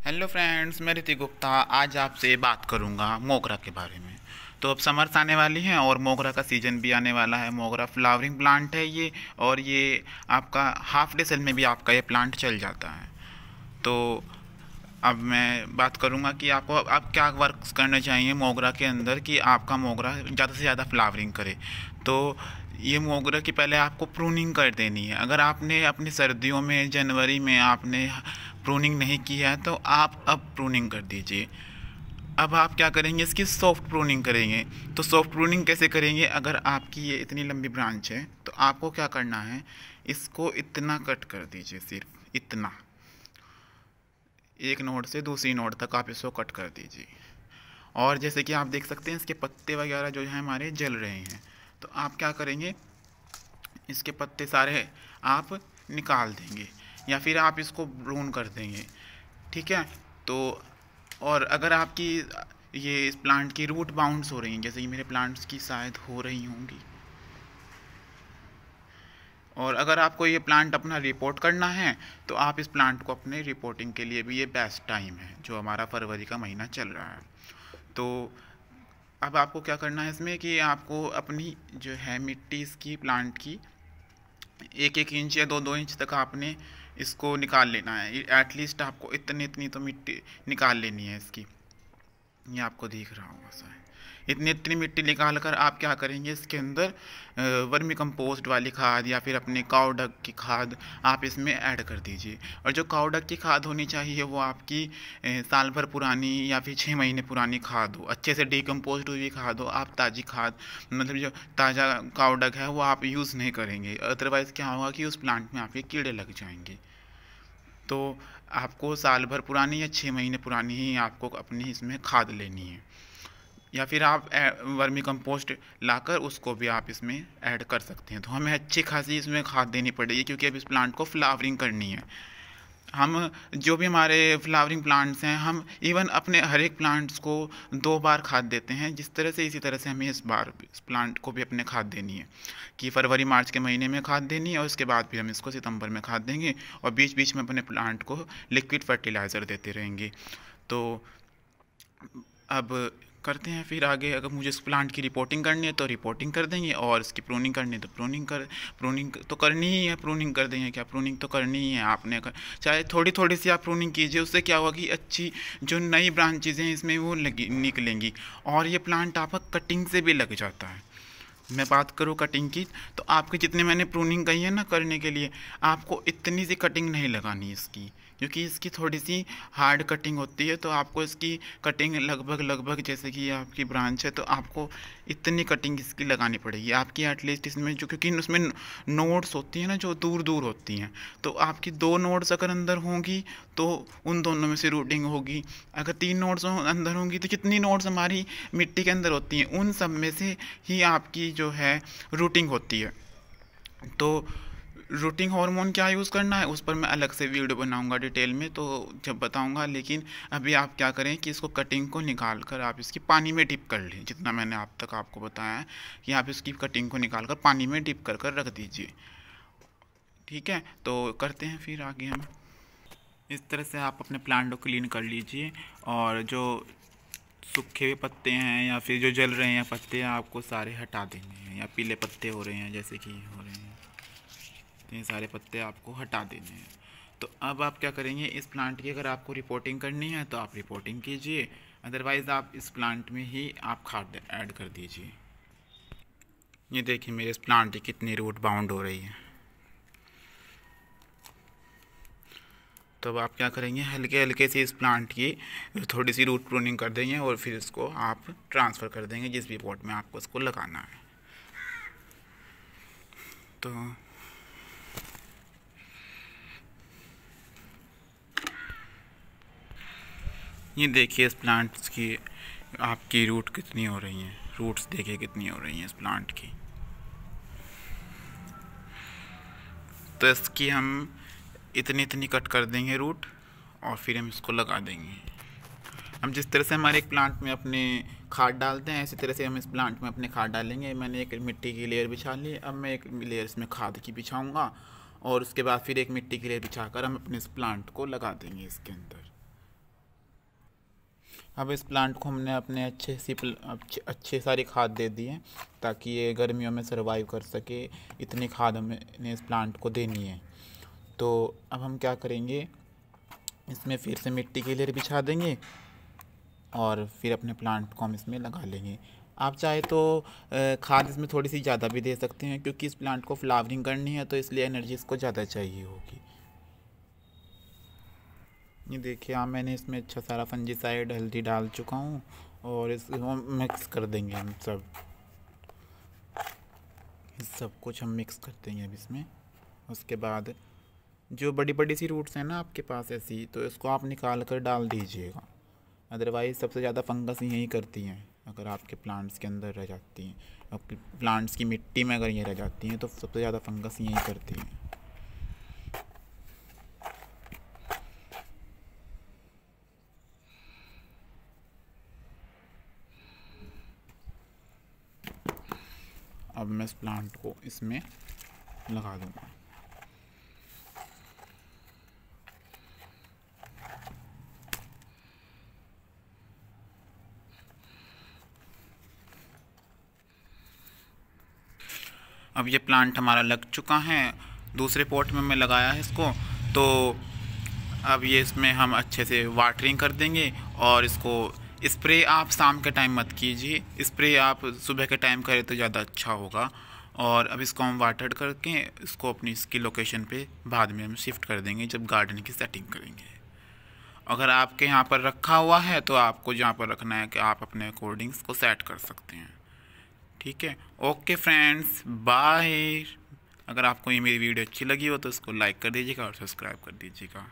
Hello friends, मैं ऋतिक गुप्ता आज आपसे बात करूंगा मोगरा के बारे में। तो अब समर्स आने वाली हैं और मोगरा का सीज़न भी आने वाला है। मोगरा फ्लावरिंग प्लांट है ये, और ये आपका हाफ डे सेल में भी आपका ये प्लांट चल जाता है। तो अब मैं बात करूंगा कि आपको आप क्या वर्क्स करने चाहिए मोगरा के अंदर कि आपका मोगरा ज़्यादा से ज़्यादा फ्लावरिंग करे। तो ये मोगरा की पहले आपको प्रूनिंग कर देनी है। अगर आपने अपनी सर्दियों में जनवरी में आपने प्रूनिंग नहीं की है तो आप अब प्रूनिंग कर दीजिए। अब आप क्या करेंगे, इसकी सॉफ्ट प्रूनिंग करेंगे। तो सॉफ्ट प्रूनिंग कैसे करेंगे, अगर आपकी ये इतनी लंबी ब्रांच है तो आपको क्या करना है, इसको इतना कट कर दीजिए, सिर्फ इतना, एक नोड से दूसरी नोड तक आप इसको कट कर दीजिए। और जैसे कि आप देख सकते हैं इसके पत्ते वगैरह जो हैं हमारे जल रहे हैं, तो आप क्या करेंगे, इसके पत्ते सारे आप निकाल देंगे या फिर आप इसको ब्रून कर देंगे। ठीक है। तो और अगर आपकी ये इस प्लांट की रूट बाउंड्स हो रही हैं, जैसे कि मेरे प्लांट्स की शायद हो रही होंगी, और अगर आपको ये प्लांट अपना रिपोर्ट करना है तो आप इस प्लांट को अपने रिपोर्टिंग के लिए भी ये बेस्ट टाइम है, जो हमारा फरवरी का महीना चल रहा है। तो अब आपको क्या करना है इसमें कि आपको अपनी जो है मिट्टी इसकी प्लांट की 1-1 इंच या 2-2 इंच तक आपने इसको निकाल लेना है। एटलीस्ट आपको इतनी इतनी तो मिट्टी निकाल लेनी है इसकी। ये आपको दिख रहा होगा शायद। इतनी इतनी मिट्टी निकाल कर आप क्या करेंगे, इसके अंदर वर्मी कंपोस्ट वाली खाद या फिर अपने काऊ डंग की खाद आप इसमें ऐड कर दीजिए। और जो काऊ डंग की खाद होनी चाहिए वो आपकी साल भर पुरानी या फिर 6 महीने पुरानी खाद हो, अच्छे से डिकम्पोज हुई खाद हो। आप ताज़ी खाद, मतलब जो ताज़ा काऊ डंग है वो आप यूज़ नहीं करेंगे, अदरवाइज़ क्या होगा कि उस प्लांट में आपके कीड़े लग जाएंगे। तो आपको साल भर पुरानी या 6 महीने पुरानी ही आपको अपनी इसमें खाद लेनी है, या फिर आप वर्मी कंपोस्ट लाकर उसको भी आप इसमें ऐड कर सकते हैं। तो हमें अच्छी खासी इसमें खाद देनी पड़ेगी, क्योंकि अब इस प्लांट को फ्लावरिंग करनी है। हम जो भी हमारे फ्लावरिंग प्लांट्स हैं, हम इवन अपने हर एक प्लांट्स को 2 बार खाद देते हैं। जिस तरह से इसी तरह से हमें इस बार इस प्लांट को भी अपने खाद देनी है कि फरवरी मार्च के महीने में खाद देनी है, और उसके बाद फिर हम इसको सितंबर में खाद देंगे, और बीच बीच में अपने प्लांट को लिक्विड फर्टिलाइज़र देते रहेंगे। तो अब करते हैं फिर आगे। अगर मुझे इस प्लांट की रिपोर्टिंग करनी है तो रिपोर्टिंग कर देंगे, और इसकी प्रूनिंग करनी है तो प्रूनिंग तो करनी ही है। प्रूनिंग कर देंगे, क्या प्रूनिंग तो करनी ही है आपने। चाहे थोड़ी थोड़ी सी आप प्रूनिंग कीजिए, उससे क्या होगा कि अच्छी जो नई ब्रांचेज हैं इसमें वो लगी निकलेंगी, और ये प्लांट आपका कटिंग से भी लग जाता है। मैं बात करूँ कटिंग की, तो आपके जितने मैंने प्रूनिंग कही है ना करने के लिए, आपको इतनी सी कटिंग नहीं लगानी इसकी, क्योंकि इसकी थोड़ी सी हार्ड कटिंग होती है। तो आपको इसकी कटिंग लगभग जैसे कि आपकी ब्रांच है तो आपको इतनी कटिंग इसकी लगानी पड़ेगी आपकी एटलीस्ट इसमें, जो क्योंकि उसमें नोड्स होती हैं ना जो दूर दूर होती हैं, तो आपकी 2 नोड्स अगर अंदर होंगी तो उन दोनों में से रूटिंग होगी। अगर 3 नोड्स अंदर होंगी तो जितनी नोड्स हमारी मिट्टी के अंदर होती हैं उन सब में से ही आपकी जो है रूटिंग होती है। तो रूटिंग हार्मोन क्या यूज़ करना है उस पर मैं अलग से वीडियो बनाऊंगा डिटेल में, तो जब बताऊंगा। लेकिन अभी आप क्या करें कि इसको कटिंग को निकाल कर आप इसकी पानी में डिप कर लें। जितना मैंने आप तक आपको बताया है कि आप इसकी कटिंग को निकाल कर पानी में डिप कर रख दीजिए। ठीक है। तो करते हैं फिर आगे हम। इस तरह से आप अपने प्लांट को क्लीन कर लीजिए, और जो सूखे हुए पत्ते हैं या फिर जो जल रहे हैं पत्ते आपको सारे हटा देने हैं, या पीले पत्ते हो रहे हैं जैसे कि हो रहे हैं, तो ये सारे पत्ते आपको हटा देने हैं। तो अब आप क्या करेंगे, इस प्लांट की अगर आपको रिपोर्टिंग करनी है तो आप रिपोर्टिंग कीजिए, अदरवाइज़ आप इस प्लांट में ही आप खाद ऐड कर दीजिए। ये देखिए मेरे इस प्लांट की कितनी रूट बाउंड हो रही है। तो अब आप क्या करेंगे, हल्के हल्के से इस प्लांट की थोड़ी सी रूट प्रूनिंग कर देंगे, और फिर इसको आप ट्रांसफ़र कर देंगे जिस भी पॉट में आपको इसको लगाना है। तो ये देखिए इस प्लांट्स की आपकी रूट कितनी हो रही हैं, रूट्स देखिए कितनी हो रही हैं इस प्लांट की। तो इसकी हम इतनी इतनी कट कर देंगे रूट, और फिर हम इसको लगा देंगे। हम जिस तरह से हमारे एक प्लांट में अपने खाद डालते हैं, इसी तरह से हम इस प्लांट में अपने खाद डालेंगे। मैंने एक मिट्टी की लेयर बिछा ली, अब मैं एक लेयर इसमें खाद की बिछाऊंगा, और उसके बाद फिर एक मिट्टी की लेयर बिछाकर हम अपने इस प्लांट को लगा देंगे इसके अंदर। अब इस प्लांट को हमने अपने अच्छे सारी खाद दे दी है ताकि ये गर्मियों में सरवाइव कर सके। इतनी खाद हमें इस प्लांट को देनी है। तो अब हम क्या करेंगे, इसमें फिर से मिट्टी की लेयर बिछा देंगे और फिर अपने प्लांट को हम इसमें लगा लेंगे। आप चाहे तो खाद इसमें थोड़ी सी ज़्यादा भी दे सकते हैं, क्योंकि इस प्लांट को फ्लावरिंग करनी है तो इसलिए एनर्जी इसको ज़्यादा चाहिए होगी। ये देखिए, मैंने इसमें अच्छा सारा फंजीसाइड हल्दी डाल चुका हूँ और इसको मिक्स कर देंगे हम सब कुछ हम मिक्स कर देंगे अब इसमें। उसके बाद जो बड़ी बड़ी सी रूट्स हैं ना आपके पास ऐसी, तो इसको आप निकाल कर डाल दीजिएगा। अदरवाइज़ सबसे ज़्यादा फंगस यही करती हैं, अगर आपके प्लांट्स के अंदर रह जाती हैं, आपके प्लांट्स की मिट्टी में अगर ये रह जाती हैं तो सबसे ज़्यादा फंगस यही करती हैं। अब मैं इस प्लांट को इसमें लगा दूँगा। अब ये प्लांट हमारा लग चुका है, दूसरे पॉट में मैं लगाया है इसको। तो अब ये इसमें हम अच्छे से वाटरिंग कर देंगे। और इसको स्प्रे आप शाम के टाइम मत कीजिए, स्प्रे आप सुबह के टाइम करें तो ज़्यादा अच्छा होगा। और अब इसको हम वाटर करके इसको अपनी इसकी लोकेशन पे बाद में हम शिफ्ट कर देंगे जब गार्डन की सेटिंग करेंगे। अगर आपके यहाँ पर रखा हुआ है तो आपको जहाँ पर रखना है कि आप अपने अकॉर्डिंग इसको सेट कर सकते हैं। ठीक है, ओके फ्रेंड्स, बाय। अगर आपको ये मेरी वीडियो अच्छी लगी हो तो इसको लाइक कर दीजिएगा और सब्सक्राइब कर दीजिएगा।